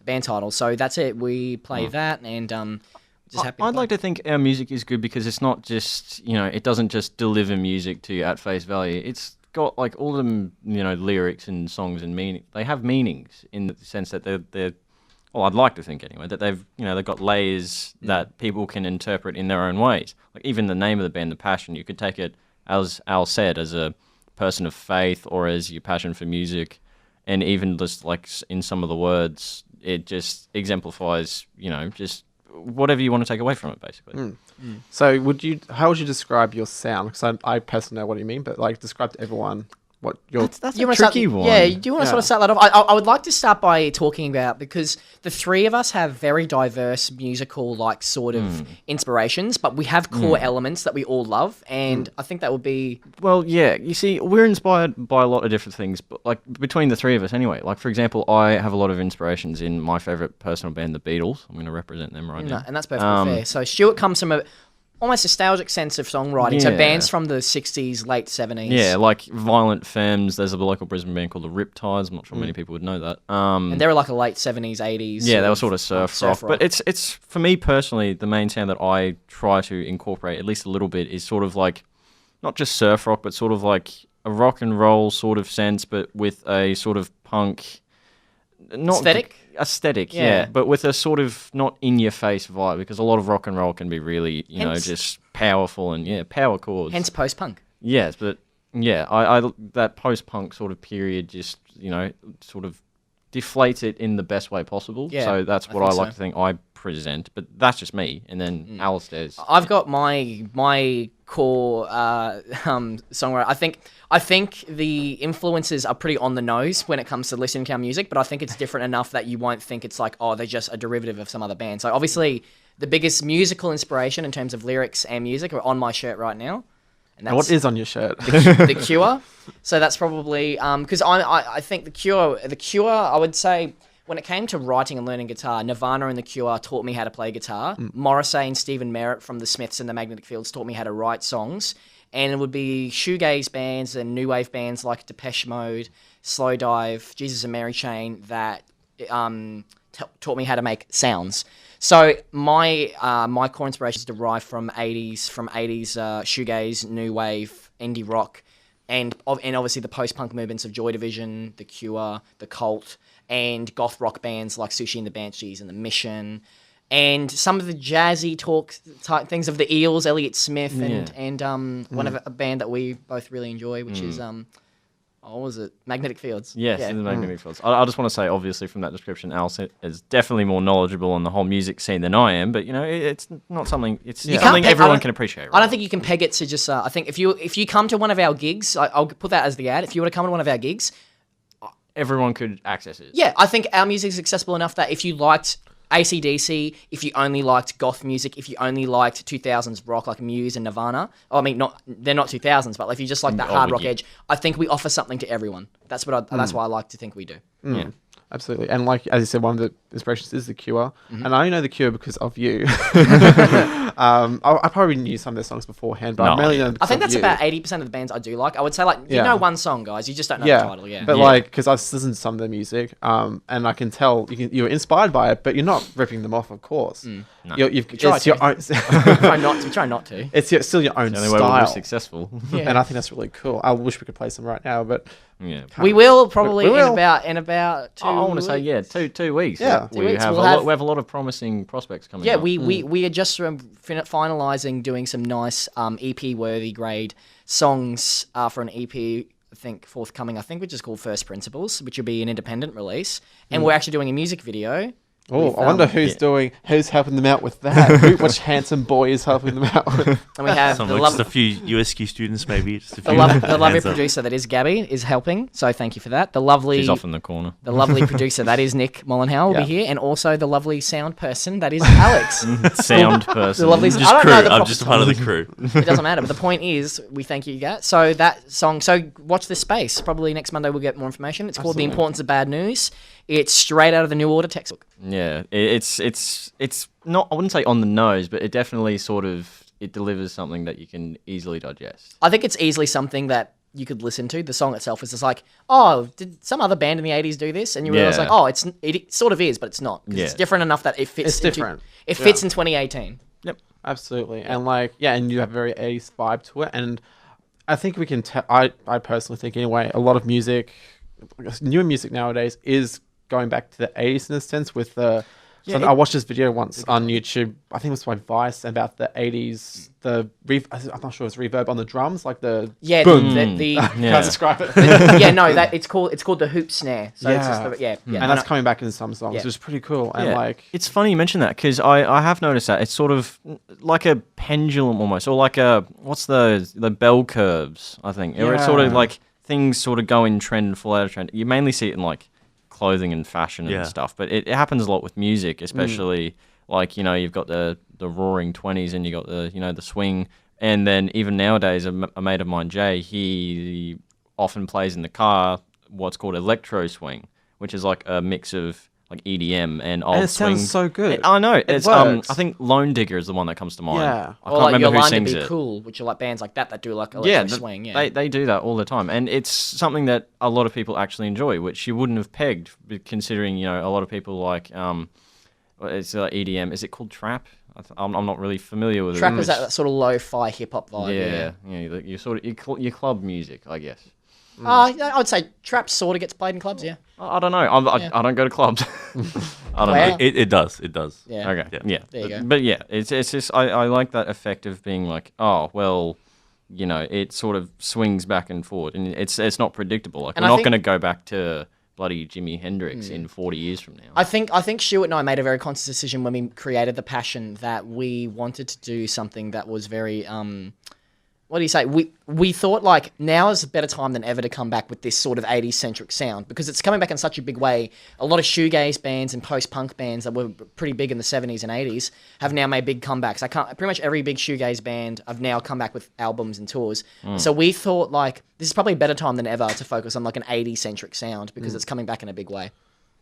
band title. So that's it. We play that and just happy. I'd like to think our music is good because it's not just it doesn't just deliver music to you at face value. It's got like all them lyrics and songs and meaning. They have meanings in the sense that they're well, I'd like to think anyway, that they've got layers that people can interpret in their own ways. Like even the name of the band, The Passion, you could take it, as Al said, as a person of faith or as your passion for music. And even just like in some of the words, it just exemplifies, just whatever you want to take away from it, basically. So how would you describe your sound? Because I personally know what you mean, but like describe to everyone what your... That's You a wanna tricky start, one. Yeah, do you want to sort of start that off? I would like to start by talking about, because the three of us have very diverse musical, like, sort of inspirations, but we have core elements that we all love, and I think that would be... Well, yeah, you see, we're inspired by a lot of different things, but like between the three of us anyway. Like, for example, I have a lot of inspirations in my favourite personal band, the Beatles. I'm going to represent them right now. And that's perfectly fair. So Stuart comes from a almost nostalgic sense of songwriting. So bands from the 60s, late 70s. Yeah, like Violent Femmes. There's a local Brisbane band called the Riptides. I'm not sure many people would know that. And they were like a late 70s, 80s. Yeah, they were sort of surf rock. But it's for me personally, the main sound that I try to incorporate at least a little bit is sort of like not just surf rock, but sort of like a rock and roll sort of sense, but with a sort of punk aesthetic, yeah, but with a sort of not in your face vibe, because a lot of rock and roll can be really, just powerful and power chords. Hence post-punk. Yes, but I that post-punk sort of period just sort of deflates it in the best way possible. Yeah, so that's what I like to think I present, but that's just me. And then Alistair's. I've got my core songwriter. I think the influences are pretty on the nose when it comes to listening to our music, but I think it's different enough that you won't think it's like, oh, they're just a derivative of some other band. So obviously, the biggest musical inspiration in terms of lyrics and music are on my shirt right now. And what is on your shirt? The Cure. So that's probably because I think the Cure. I would say, when it came to writing and learning guitar, Nirvana and The Cure taught me how to play guitar. Morrissey and Stephen Merritt from the Smiths and the Magnetic Fields taught me how to write songs. And it would be shoegaze bands and new wave bands like Depeche Mode, Slowdive, Jesus and Mary Chain that taught me how to make sounds. So my core inspirations derive from 80s shoegaze, new wave, indie rock, and obviously the post-punk movements of Joy Division, The Cure, The Cult, and goth rock bands like Sushi and the Banshees and The Mission, and some of the jazzy type things of the Eels, Elliott Smith, and one of a band that we both really enjoy, which is what was it? Magnetic Fields. Yes, in the Magnetic Fields. I just want to say, obviously, from that description, Al is definitely more knowledgeable on the whole music scene than I am. But it's not something. It's something everyone can appreciate. Right? I don't think you can peg it to just. I think if you come to one of our gigs, I'll put that as the ad. If you were to come to one of our gigs, everyone could access it. Yeah, I think our music is accessible enough that if you liked AC/DC, if you only liked goth music, if you only liked 2000s rock like Muse and Nirvana, they're not 2000s, but if you just like that hard rock edge, I think we offer something to everyone. That's that's why I like to think we do. Yeah, absolutely. And like as you said, one of the inspirations is The Cure, and I only know The Cure because of you. I probably knew some of their songs beforehand, but I mainly know them because I think that's of you. about 80% of the bands I do like. I would say you know one song, guys, you just don't know the title. Yeah, but like because I've listened to some of their music, and I can tell you're inspired by it, but you're not ripping them off, of course. No. It's your own. we try not to. It's still your own the only style. way we'll be successful. And I think that's really cool. I wish we could play some right now, but we will probably in about 2 I want to say 2 weeks. Yeah, we have a lot of promising prospects coming. Yeah, up. we are just finalising doing some nice EP worthy grade songs for an EP. I think forthcoming. Which is called First Principles, which will be an independent release, and we're actually doing a music video. Oh, With, I wonder who's helping them out with that. Which handsome boy is helping them out with? And we have Just a few USQ students, maybe. Just a few. the lovely hands up. producer that is Gabby is helping, so thank you for that. The lovely She's off in the corner. the lovely producer that is Nick Mollenhauer will Yeah. be here, and also the lovely sound person that is Alex. Sound person. The lovely. Just I don't crew. know the I'm proper just a part of the crew. It doesn't matter. But the point is, we thank you, guys. So that song. So watch this space. Probably next Monday we'll get more information. It's called "The Importance of Bad News." It's straight out of the New Order textbook. Yeah, it's not. I wouldn't say on the nose, but it definitely sort of it delivers something that you can easily digest. I think it's easily something that you could listen to. The song itself is just like, oh, did some other band in the '80s do this? And you realize Yeah. like, oh, it sort of is, but it's not. 'Cause Yeah. It's different enough that it fits. It's different. It fits in 2018. Absolutely. And like, yeah, and you have a very 80s vibe to it. And I think we can tell, I personally think anyway, a lot of music, newer music nowadays is going back to the 80s in a sense with the, I watched this video once on YouTube, I think it was by Vice, about the 80s, I'm not sure it's reverb on the drums, like the Yeah, boom. the Can't describe it. yeah, no, that it's called the hoop snare. So it's just Yeah. yeah. And that's coming back in some songs, Yeah. which is pretty cool. And like, it's funny you mention that because I have noticed that it's sort of like a pendulum almost, or like a what's the bell curves, I think, or it's sort of Yeah. like things sort of go in trend and fall out of trend. You mainly see it in like clothing and fashion Yeah. and stuff, but it happens a lot with music, especially like you've got the roaring 20s and you got the swing, and then even nowadays a mate of mine, Jay, he often plays in the car what's called electro swing, which is like a mix of like EDM and old and it swing. sounds so good. I know. It's works. I think Lone Digger is the one that comes to mind. Yeah. I Or can't like remember who Yolanda sings Be it. Cool, which are like bands like that do like electro swing. Yeah, they do that all the time, and it's something that a lot of people actually enjoy, which you wouldn't have pegged, considering a lot of people like it's EDM. Is it called trap? I'm not really familiar with trap it. is that sort of lo-fi hip hop vibe. Yeah, you sort of your club music, I guess. I would say trap sort of gets played in clubs. Yeah. I don't know. I don't go to clubs. I don't Wow. know. It does. It does. Yeah. Okay. Yeah. There you go. But yeah, it's just I like that effect of being like, oh well, it sort of swings back and forward, and it's not predictable. Like And we're I not think- going to go back to bloody Jimi Hendrix in 40 years from now. I think Stuart and I made a very conscious decision when we created the Passion that we wanted to do something that was very what do you say? We thought like now is a better time than ever to come back with this sort of 80s centric sound because it's coming back in such a big way. A lot of shoegaze bands and post-punk bands that were pretty big in the 70s and 80s have now made big comebacks. Pretty much every big shoegaze band have now come back with albums and tours. So we thought like this is probably a better time than ever to focus on like an 80s centric sound because it's coming back in a big way.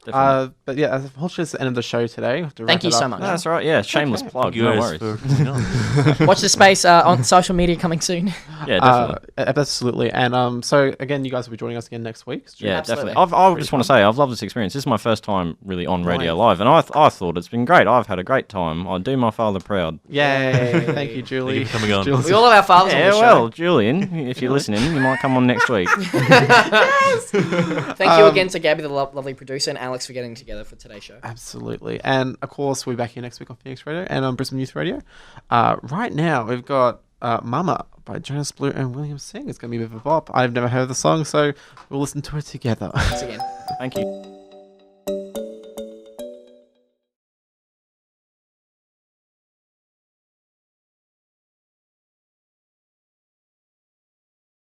but yeah, unfortunately, it's the end of the show today. Thank you so much. No, that's all right. Yeah, shameless plug. You No guys worries. for coming on. Watch the space on social media coming soon. Yeah, definitely. Absolutely. And so again, you guys will be joining us again next week. Yeah, Absolutely. definitely. I just want to say I've loved this experience. This is my first time really on Radio Live, and I thought it's been great. I've had a great time. I do my father proud. Yay! Thank you, Julie. Thank you for coming on. Julie. We all have our fathers on Yeah, the show. well, Julian, if you're listening, you might come on next week. Thank you again to Gabby, the lovely producer, and Alex for getting together for today's show. Absolutely. And of course, we'll be back here next week on Phoenix Radio and on Brisbane Youth Radio. Right now, we've got Mama by Jonas Blue and William Singh. It's going to be a bit of a bop. I've never heard the song, so we'll listen to it together. Once again. Thank you.